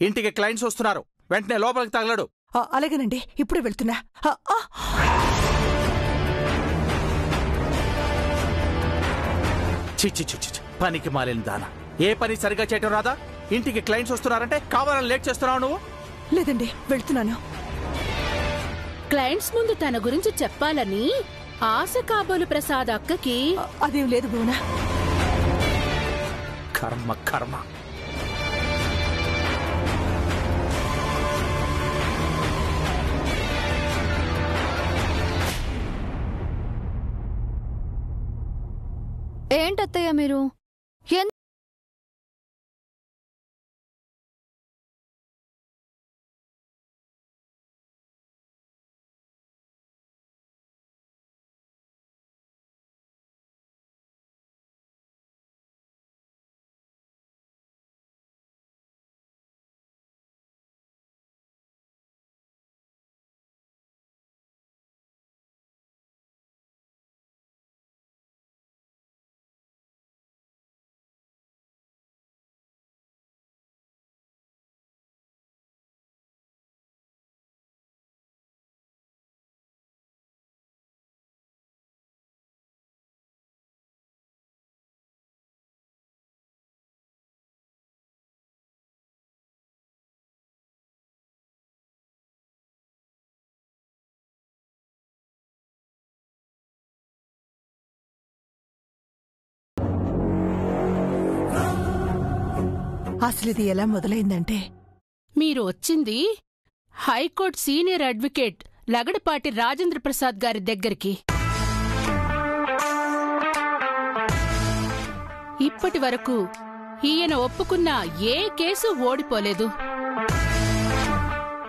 ఇంటికి క్లయింట్స్ వస్తున్నారు, వెంటనే లోపలికి తగలడు. అలాగేనండి, ఇప్పుడే వెళ్తున్నా. చిచ్చి పనికి మాలిన దానా, ఏ పని సరిగా చేయటం రాదా? ఇంటికి క్లయింట్స్ వస్తున్నారంటే కావాలని లేట్ చేస్తున్నావు నువ్వు? లేదండి, వెళ్తున్నాను. క్లయింట్స్ ముందు తన గురించి చెప్పాలని ఆశ కాబోలు ప్రసాద్ అక్కకి. అదేం లేదు భువనా. కర్మ కర్మ. ఏంటత్తయ్య మీరు? అసలు ఇది ఎలా మొదలైందంటే, మీరు వచ్చింది high court senior advocate Lagadapati Rajendra Prasad గారి దగ్గరికి. ఇప్పటి వరకు ఈయన ఒప్పుకున్న ఏ కేసు ఓడిపోలేదు.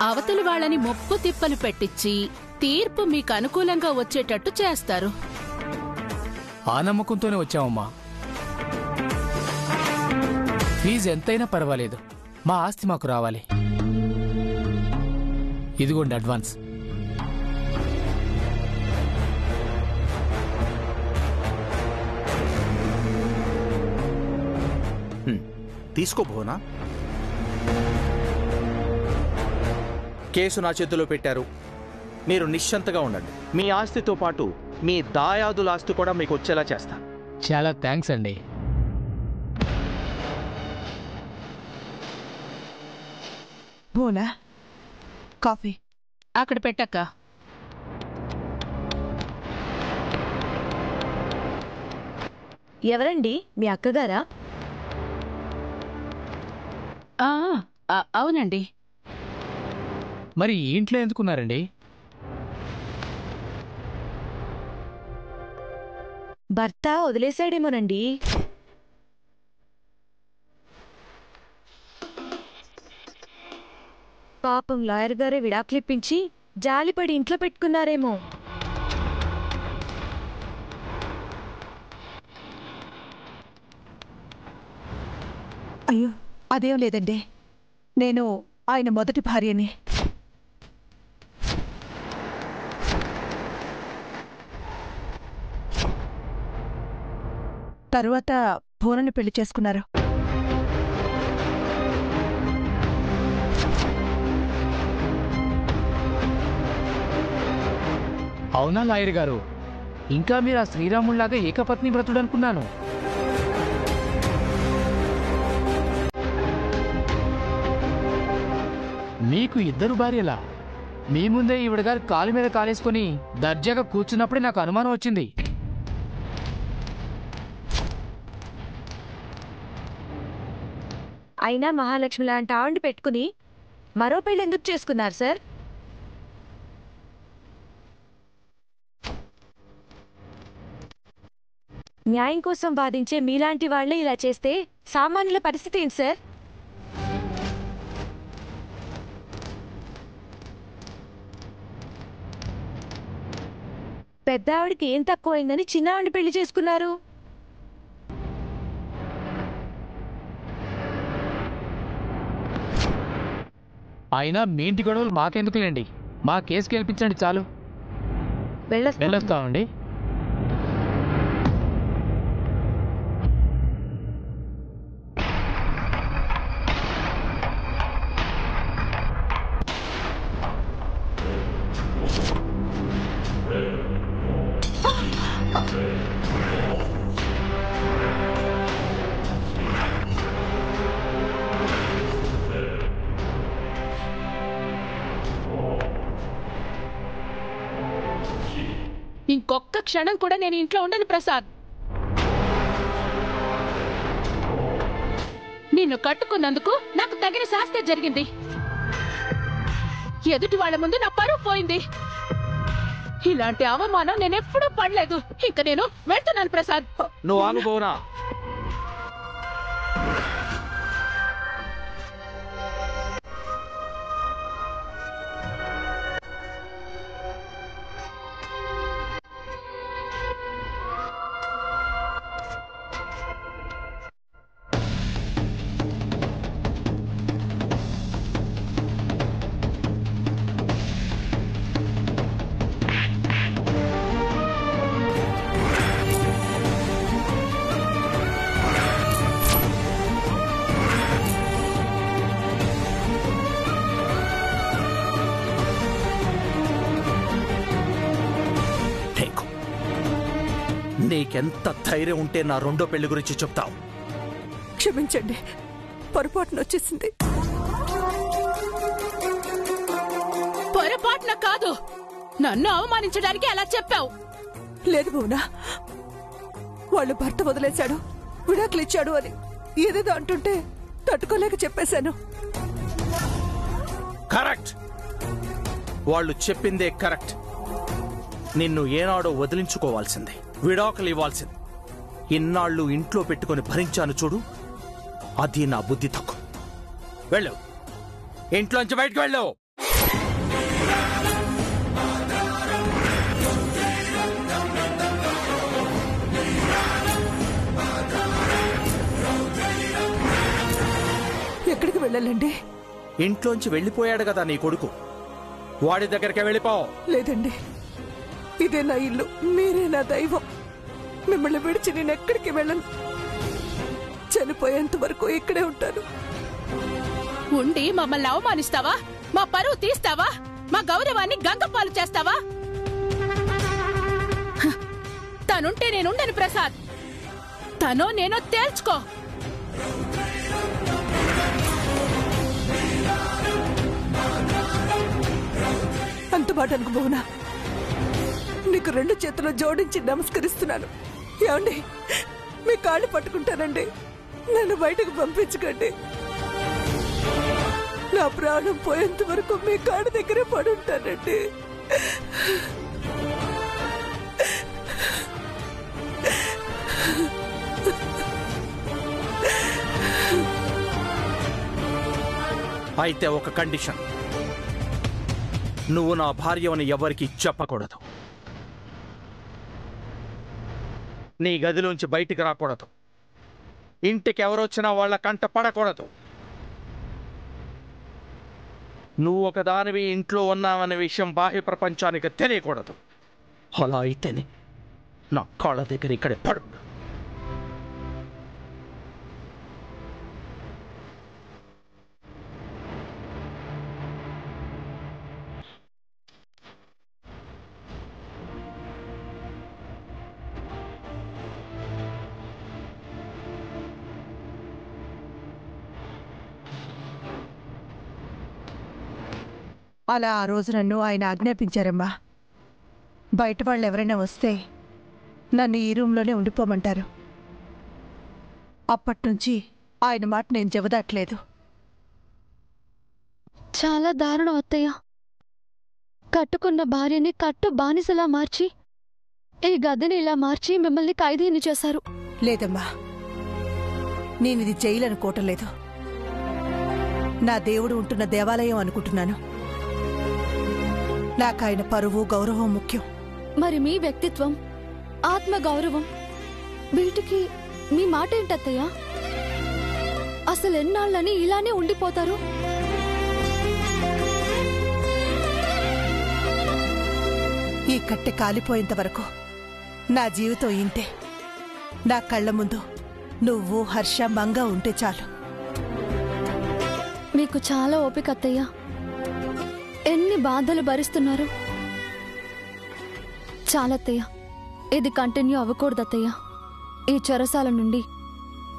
అవతలి వాళ్ళని ముప్పు తిప్పలు పెట్టించి తీర్పు మీకు అనుకూలంగా వచ్చేటట్టు చేస్తారు. ఆ నమ్మకంతోనే వచ్చామమ్మా. ఫీజు ఎంతైనా పర్వాలేదు, మా ఆస్తి మాకు రావాలి. ఇదిగోండి అడ్వాన్స్. తీసుకో భువనా. కేసు నా చేతిలో పెట్టారు, మీరు నిశ్చింతగా ఉండండి. మీ ఆస్తితో పాటు మీ దాయాదుల ఆస్తి కూడా మీకు వచ్చేలా చేస్తాను. చాలా థ్యాంక్స్ అండి. భువనా, కాఫీ అక్కడ పెట్టక్క. ఎవరండి? మీ అక్కగారా? అవునండి. మరి ఈ ఇంట్లో ఎందుకున్నారండి? భర్త వదిలేశాడేమోనండి. పాపం లాయర్ గారే విడాకులిప్పించి జాలిపడి ఇంట్లో పెట్టుకున్నారేమో. అయ్యో, అదేం లేదండి, నేను ఆయన మొదటి భార్యని. తరువాత భువనని పెళ్లి చేసుకున్నారు. అవునా లాయర్ గారు? ఇంకా మీరు ఆ శ్రీరాముళ్లాగా ఏకపత్ని వ్రతుడు అనుకున్నాను. మీకు ఇద్దరు భార్యలా? మీ ముందే ఈవిడ గారు కాలు మీద కాలేసుకుని దర్జాగా కూర్చున్నప్పుడే నాకు అనుమానం వచ్చింది. అయినా మహాలక్ష్మి లాంటి ఆవిడ పెట్టుకుని మరో పెళ్లి ఎందుకు చేసుకున్నారు సార్? న్యాయం కోసం వాదించే మీలాంటి వాళ్లే ఇలా చేస్తే సామాన్యుల పరిస్థితి ఏంటి సార్? పెద్ద ఆవిడికి ఏం తక్కువైందని చిన్న ఆవిడ పెళ్లి చేసుకున్నారు. అయినా మీ ఇంటి గొడవలు మాకెందుకులేండి, మా కేసు గెలిపించండి చాలు. వెళ్ళొస్తామండి. క్షణం కూడా నేను ఇంట్లో ఉండను ప్రసాద్. నిన్ను కట్టుకున్నందుకు నాకు తగిన శాస్తి జరిగింది. ఎదుటి వాళ్ళ ముందు నా పరువు పోయింది. ఇలాంటి అవమానం నేనెప్పుడూ పడలేదు. ఇంక నేను వెళ్తున్నాను ప్రసాద్. నువ్వు ఆగుబోనా? నీకెంత ధైర్యం ఉంటే నా రెండో పెళ్లి గురించి చెప్తావు? క్షమించండి, పొరపాటున వచ్చేసింది. పొరపాటున కాదు, నన్ను అవమానించడానికి అలా చెప్పావు. లేదు భువనా, వాళ్ళు భర్త వదిలేశాడు, విడాకులు ఇచ్చాడు అని ఏదేదో అంటుంటే తట్టుకోలేక చెప్పేశాను. కరెక్ట్, వాళ్ళు చెప్పిందే కరెక్ట్. నిన్ను ఏనాడో వదిలించుకోవాల్సిందే, విడాకులు ఇవ్వాల్సింది. ఇన్నాళ్ళు ఇంట్లో పెట్టుకుని భరించాను చూడు, అది నా బుద్ధి తక్కువ. వెళ్ళు, ఇంట్లోంచి బయటకు వెళ్ళు. ఎక్కడికి వెళ్ళాలండి? ఇంట్లోంచి వెళ్ళిపోయాడు కదా నీ కొడుకు, వాడి దగ్గరికి వెళ్ళిపో. లేదండి, ఇదే నా ఇల్లు, మీరే నా దైవం. మిమ్మల్ని విడిచి నేను ఎక్కడికి వెళ్ళను. చనిపోయేంత వరకు ఇక్కడే ఉంటాను. ఉండి మమ్మల్ని అవమానిస్తావా? మా పరువు తీస్తావా? మా గౌరవాన్ని గంగపాలు చేస్తావా? తనుంటే నేనుండను ప్రసాద్. తనో నేనో తేల్చుకో. అంత మాట అనుకు భువనా, నీకు రెండు చేతులు జోడించి నమస్కరిస్తున్నాను. ఏమండి, మీ కాళ్ళు పట్టుకుంటానండి, నన్ను బయటకు పంపించకండి. నా ప్రాణం పోయేంత వరకు మీ కాళ్ళ దగ్గరే పడుంటానండి. అయితే ఒక కండిషన్, నువ్వు నా భార్యవని ఎవరికి చెప్పకూడదు. నీ గదిలోంచి బయటికి రాకూడదు. ఇంటికి ఎవరొచ్చినా వాళ్ళ కంట పడకూడదు. నువ్వు ఒకదానివి ఇంట్లో ఉన్నావనే విషయం బాహ్య ప్రపంచానికి తెలియకూడదు. అలా అయితేనే నా కాళ్ళ దగ్గర ఇక్కడే పడు. అలా ఆ రోజు నన్ను ఆయన ఆజ్ఞాపించారమ్మా. బయట వాళ్ళు ఎవరైనా వస్తే నన్ను ఈ రూమ్లోనే ఉండిపోమంటారు. అప్పట్నుంచి ఆయన మాట నేను చెవదాట్లేదు. చాలా దారుణం అత్తయ్య. కట్టుకున్న భార్యని కట్టు బానిసలా మార్చి, ఈ గదిని ఇలా మార్చి మిమ్మల్ని ఖైదీని చేశారు. లేదమ్మా, నేనిది జైలు అనుకోవటం లేదు. నా దేవుడు ఉంటున్న దేవాలయం అనుకుంటున్నాను. నాకాయన పరువు గౌరవం ముఖ్యం. మరి మీ వ్యక్తిత్వం, ఆత్మ గౌరవం, వీటికి మీ మాట ఏంటత్తయ్య? అసలు ఎన్నాళ్ళని ఇలానే ఉండిపోతారు? ఈ కట్టె కాలిపోయేంత వరకు నా జీవితం ఇంతే. నా కళ్ళ ముందు నువ్వు, హర్ష, మంగా ఉంటే చాలు. మీకు చాలా ఓపిక అత్తయ్య. ఎన్ని బాధలు భరిస్తున్నారు. చాలత్తయ్య, ఇది కంటిన్యూ అవ్వకూడదు అత్తయ్య. ఈ చెరసాల నుండి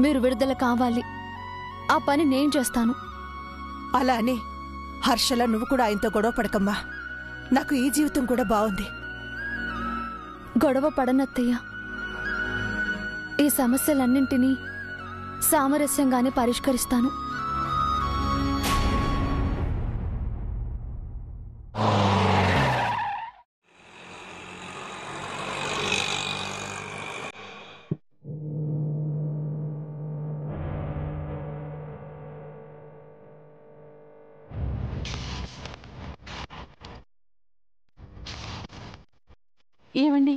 మీరు విడుదల కావాలి. ఆ పని నేను చేస్తాను. అలా అని హర్షలా నువ్వు కూడా ఆయనతో గొడవ పడకమ్మా. నాకు ఈ జీవితం కూడా బాగుంది. గొడవ పడనత్తయ్య. ఈ సమస్యలన్నింటినీ సామరస్యంగానే పరిష్కరిస్తాను. ఏమండి,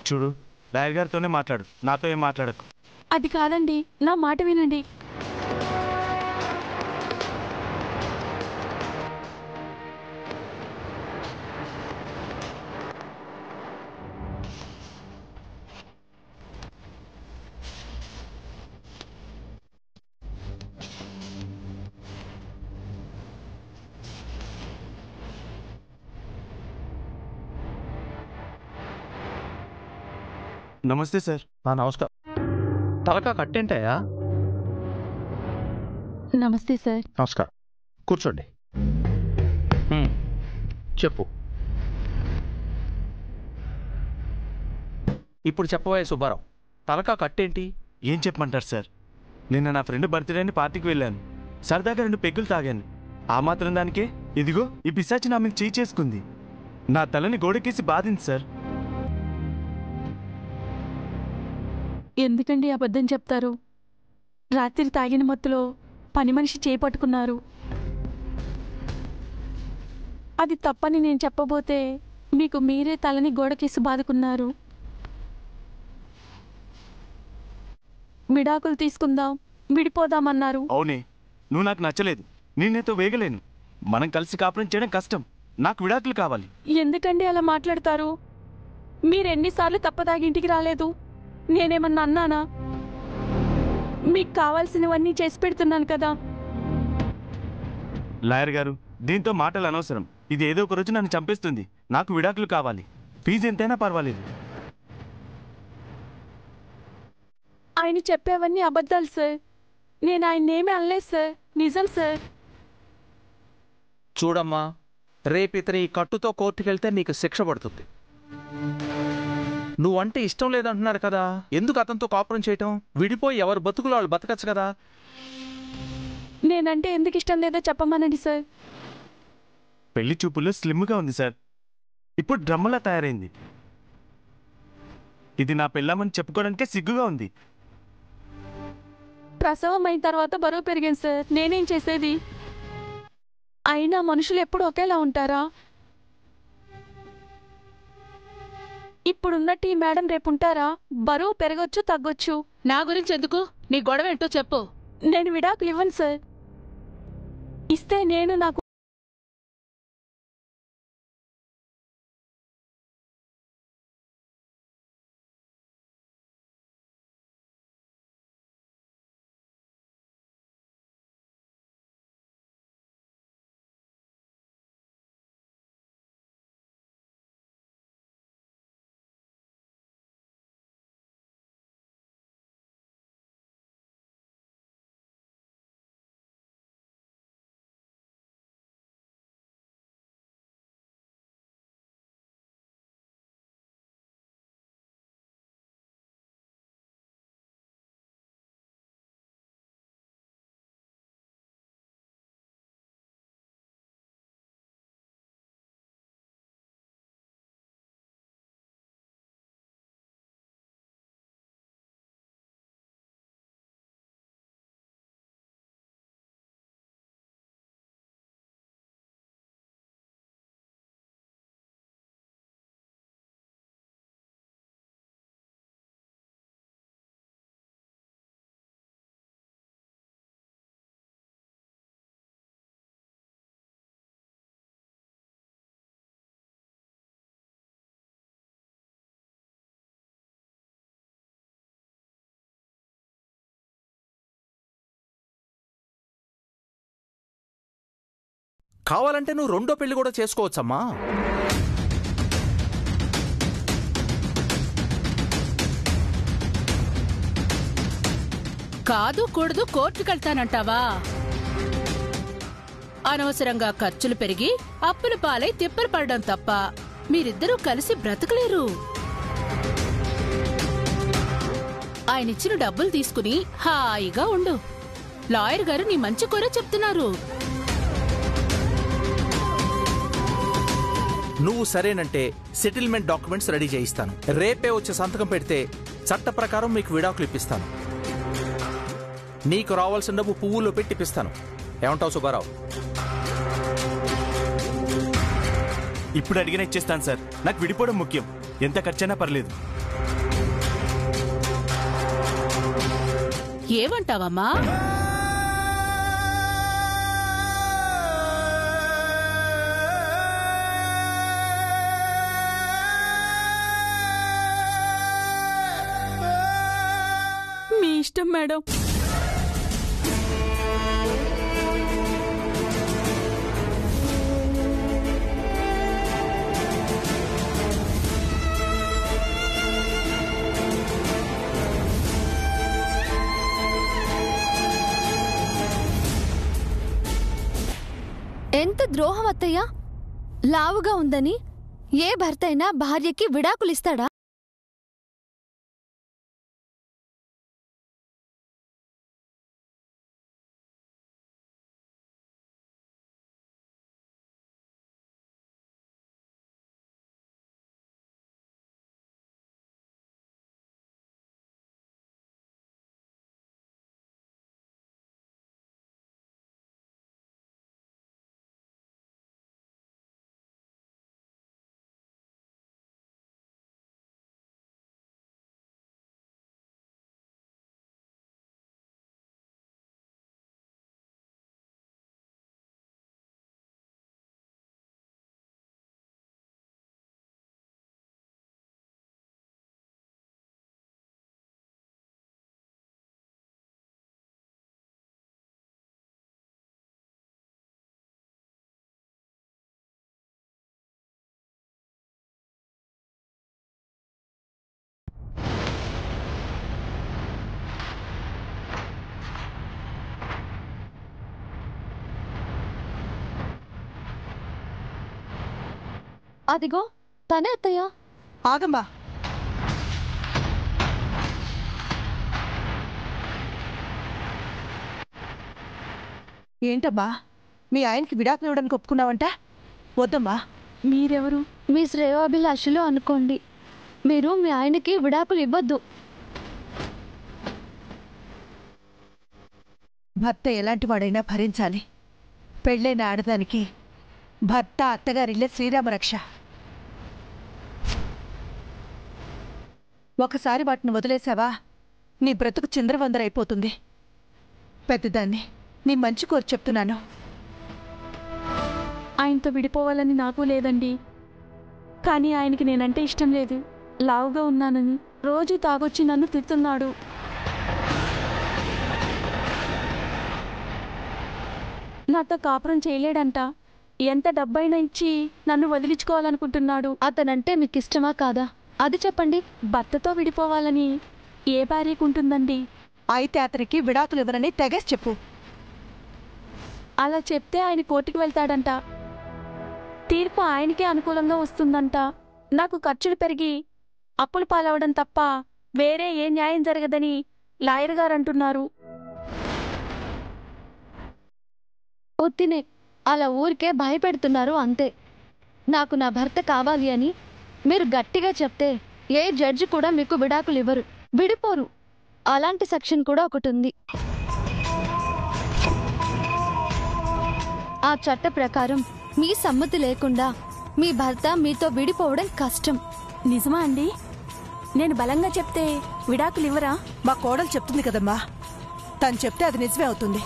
చూడు, లాయర్ గారితోనే మాట్లాడు, నాతో ఏం మాట్లాడకు. అది కాదండి, నా మాట వినండి. నమస్తే సార్. నమస్కారం. తలకా కట్టేంటయ్యా? నమస్తే సార్. నమస్కారం, కూర్చోండి. చెప్పు. ఇప్పుడు చెప్పబోయే సుబ్బారావు, తలకా కట్టేంటి? ఏం చెప్పమంటారు సార్, నిన్న నా ఫ్రెండ్ బర్త్డేని పార్టీకి వెళ్ళాను. సరదాగా 2 పెగ్గులు తాగాను. ఆ మాత్రం దానికే ఇదిగో ఈ పిశాచి నా మీద చేయి చేసుకుంది. నా తలని గోడకేసి బాధింది సార్. ఎందుకండి అబద్ధం చెప్తారు? రాత్రి తాగిన మత్తులో పని మనిషి చేపట్టుకున్నారు. అది తప్పని నేను చెప్పబోతే మీకు మీరే తలని గోడకేసి బాదుకున్నారు. విడాకులు తీసుకుందాం, విడిపోదామన్నారు. అవునే, నువ్వు నాకు నచ్చలేదు, నేనేతో వేగలేను. మనం కలిసి కాపురం చేయడం కష్టం. నాకు విడాకులు కావాలి. ఎందుకండి అలా మాట్లాడతారు? మీరెన్నిసార్లు తప్పదాగి ఇంటికి రాలేదు? నేనేమన్నా అన్నానా? మీకు కావాల్సినవన్నీ చేసి పెడుతున్నాను కదా. లాయర్ గారు, దీంతో మాటలు అనవసరం. ఇది ఏదో ఒక రోజు నన్ను చంపేస్తుంది. నాకు విడాకులు కావాలి. ఫీజు ఎంతైనా పర్వాలేదు. ఆయన చెప్పేవన్నీ అబద్ధాలు సార్. నేను ఆయన్నేమీ అనలేదు సార్. నిజం సార్. చూడమ్మా, రేపు ఇతని ఈ కట్టుతో కోర్టుకెళ్తే నీకు శిక్ష పడుతుంది. నువ్వంటే ఇష్టం లేదంటున్నారు కదా, ఎందుకు అతనితో కాపురం చేయటం? విడిపోయి ఎవరు బతుకులు వాళ్ళు బతకచ్చు కదా. నేనంటే ఎందుకు ఇష్టం లేదో చెప్పమనండి సార్. పెళ్లి చూపుల్లో స్లిమ్గా ఉంది సార్, ఇప్పుడు డ్రమ్మలా తయారైంది. ఇది నా పెళ్ళామని చెప్పుకోవడానికే సిగ్గుగా ఉంది. ప్రసవం అయిన తర్వాత బరువు పెరిగాను సార్. నేనేం చేసేది? అయినా మనుషులు ఎప్పుడు ఒకేలా ఉంటారా? ఇప్పుడున్నట్టు ఈ మేడం రేపు ఉంటారా? బరువు పెరగొచ్చు, తగ్గొచ్చు. నా గురించి ఎందుకు? నీ గొడవ ఏంటో చెప్పు. నేను విడాకులు ఇవ్వను సార్. ఇస్తే నేను నాకు కావాలంటే నువ్వు రెండో పెళ్లి కూడా చేసుకోవచ్చమ్మా. కాదు కూడదు కోర్టుకెళ్తానంటావా? అనవసరంగా ఖర్చులు పెరిగి అప్పుల పాలై తిప్పలు పడడం తప్ప మీరిద్దరూ కలిసి బ్రతకలేరు. ఆయనిచ్చిన డబ్బులు తీసుకుని హాయిగా ఉండు. లాయర్ గారు నీ మంచి కోరే చెప్తున్నారు. నువ్వు సరేనంటే సెటిల్మెంట్ డాక్యుమెంట్స్ రెడీ చేయిస్తాను. రేపే వచ్చి సంతకం పెడితే చట్ట ప్రకారం మీకు విడాకులు ఇప్పిస్తాను. నీకు రావాల్సిన డబ్బు పువ్వుల్లో పెట్టిపిస్తాను. ఏమంటావు సుబ్బారావు? ఇప్పుడు అడిగిన ఇచ్చేస్తాను సార్. నాకు విడిపోవడం ముఖ్యం. ఎంత ఖర్చైనా పర్లేదు. ఏమంటావమ్మా? మీ ఇష్టం మేడం. ఎంత ద్రోహం అత్తయ్య! లావుగా ఉందని ఏ భర్త అయినా భార్యకి విడాకులిస్తాడా? అదిగో తనే అత్తయ్య. ఆగమ్మా. ఏంటమ్మా, మీ ఆయనకి విడాకులు ఇవ్వడానికి ఒప్పుకున్నావంట? వద్దమ్మా. మీరెవరు? మీ శ్రేయోభిలాషులు అనుకోండి. మీరు మీ ఆయనకి విడాకులు ఇవ్వద్దు. భర్త ఎలాంటి వాడైనా భరించాలి. పెళ్ళైన ఆడదానికి భర్త అత్తగారిల్లే శ్రీరామరక్ష. ఒకసారి వాటిని వదిలేసావా నీ బ్రతుకు చిందరవందరైపోతుంది. పెద్దదాన్ని, నీ మంచి కోరి చెప్తున్నాను. ఆయనతో విడిపోవాలని నాకు లేదండి. కానీ ఆయనకి నేనంటే ఇష్టం లేదు. లావుగా ఉన్నానని రోజు తాగొచ్చి నన్ను తిడుతున్నాడు. నాతో కాపురం చేయలేడంట. ఎంత డబ్బైనా ఇచ్చి నన్ను వదిలించుకోవాలనుకుంటున్నాడు. అతనంటే మీకు ఇష్టమా కాదా అది చెప్పండి. భర్తతో విడిపోవాలని ఏ భార్యకుంటుందండి? అయితే అతనికి విడాకులు ఇవ్వనని తెగేసి చెప్పు. అలా చెప్తే ఆయన కోర్టుకు వెళ్తాడంట. తీర్పు ఆయనకే అనుకూలంగా వస్తుందంట. నాకు ఖర్చులు పెరిగి అప్పులు పాలవడం తప్ప వేరే ఏ న్యాయం జరగదని లాయర్ గారు అంటున్నారు. ఒత్తినే అలా ఊరికే భయపెడుతున్నారు అంతే. నాకు నా భర్త కావాలి అని మీరు గట్టిగా చెప్తే ఏ జడ్జి కూడా మీకు విడాకులు ఇవ్వరు, విడిపోరు. అలాంటి సెక్షన్ కూడా ఒకటి ఉంది. ఆ చట్ట ప్రకారం మీ సమ్మతి లేకుండా మీ భర్త మీతో విడిపోవడం కష్టం. నిజమా అండి? నేను బలంగా చెప్తే విడాకులు ఇవ్వరా? మా కోడలు చెప్తుంది కదమ్మా, తను చెప్తే అది నిజమే అవుతుంది.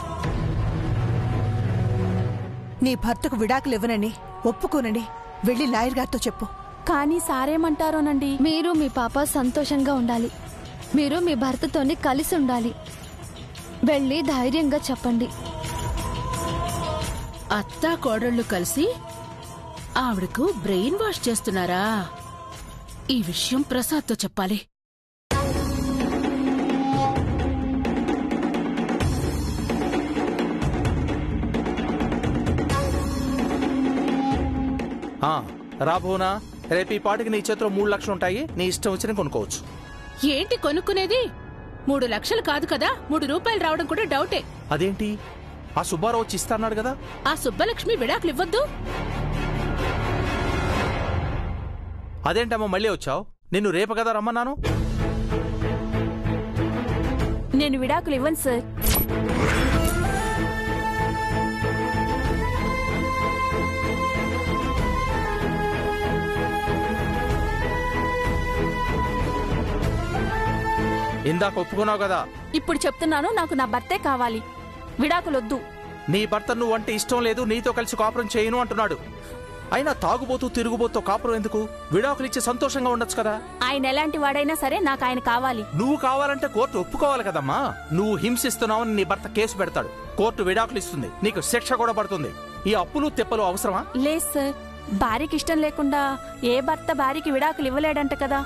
నీ భర్తకు విడాకులు ఇవ్వనని ఒప్పుకోనని వెళ్ళి లాయర్ గారితో చెప్పు. కానీ సారేమంటారోనండి? మీరు మీ పాప సంతోషంగా ఉండాలి. మీరు మీ భర్తతోని కలిసి ఉండాలి. వెళ్ళి ధైర్యంగా చెప్పండి. అత్తా కోడళ్ళు కలిసి ఆవిడకు బ్రెయిన్ వాష్ చేస్తున్నారా? ఈ విషయం ప్రసాద్తో చెప్పాలి. రాబోనా రేపు ఈ పాటికి నీ చేతిలో 3 లక్షలు ఉంటాయి, నీ ఇష్టం వచ్చిన కొనుక్కోవచ్చు. ఏంటి కొనుక్కునేది? 3 లక్షలు కాదు కదా, 3 రూపాయలు రావడం కూడా డౌటే. అదేంటి, ఆ సుబ్బారావు వచ్చి ఇస్తాన్నాడు కదా. ఆ సుబ్బలక్ష్మి విడాకులు ఇవ్వద్దు. అదేంటమ్మా మళ్ళీ వచ్చావు? నిన్ను రేపు కదా రమ్మన్నాను. నేను విడాకులు ఇవ్వను సార్. ఇందాక ఒప్పుకున్నావు కదా. ఇప్పుడు చెప్తున్నాను, నాకు నా భర్తే కావాలి, విడాకులొద్దు. నీ భర్త నువ్వంటే ఇష్టం లేదు, నీతో కలిసి కాపురం చేయను అంటున్నాడు. అయినా తాగుబోతూ తిరుగుబోతూ కాపురం ఎందుకు? విడాకులిచ్చి సంతోషంగా ఉండొచ్చు కదా. ఆయన ఎలాంటి వాడైనా సరే నాకు ఆయన కావాలి. నువ్వు కావాలంటే కోర్టు ఒప్పుకోవాలి కదమ్మా. నువ్వు హింసిస్తున్నావని నీ భర్త కేసు పెడతాడు, కోర్టు విడాకులు ఇస్తుంది, నీకు శిక్ష కూడా పడుతుంది. ఈ అప్పులు తెప్పలు అవసరమా? లేదు సార్, భార్యకి ఇష్టం లేకుండా ఏ భర్త భార్యకి విడాకులు ఇవ్వలేడంట కదా.